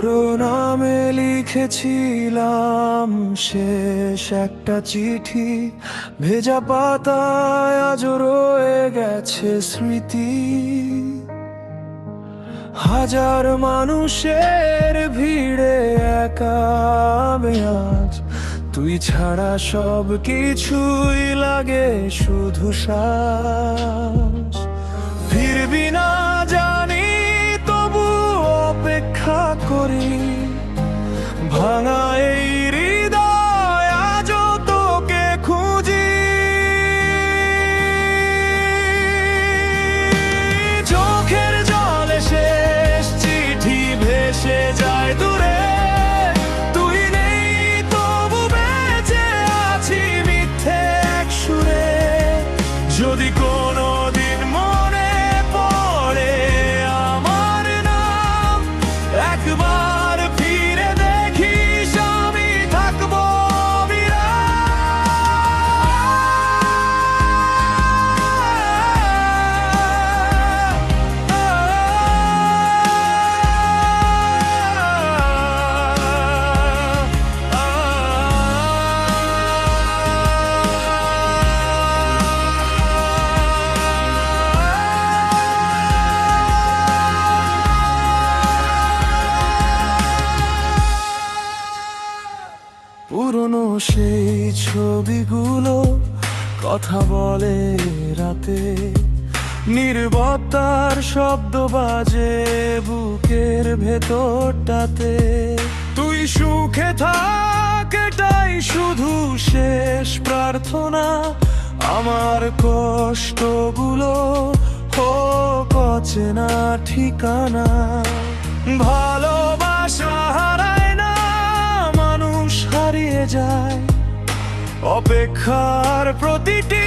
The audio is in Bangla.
তোর নামে লিখেছিলাম শেষ একটা চিঠি, ভেজা পাতায় আজ রয়ে গেছে স্মৃতি। হাজার মানুষের ভিড়ে একা আমি আজ, তুই ছাড়া সব কিছুই লাগে শুধু শ্বাস। ফিরবি না জানি, তবু অপেক্ষা করি। ভাঙা এই হৃদয় আজও তোকে খুঁজি। চোখের জলে শেষ চিঠি ভেসে যায় দূরে, তুই নেই তবু বেঁচে আছি মিথ্যে এক সুরে। যদি কোনো দিন মনে পড়ে আমার নাম, একবার ফিরে দেখিস আমি থাকবো পুরনো সেই ছবিগুলো কথা বলে রাতে, নীরবতার শব্দ বাজে বুকের ভেতরটাতে। তুই সুখে থাক এটাই শুধু শেষ প্রার্থনা, আমার কষ্টগুলো হোক অচেনা ঠিকানা। ভালোবাসা হারায় না, মানুষ হারিয়ে যায়, অপেক্ষার প্রতিটি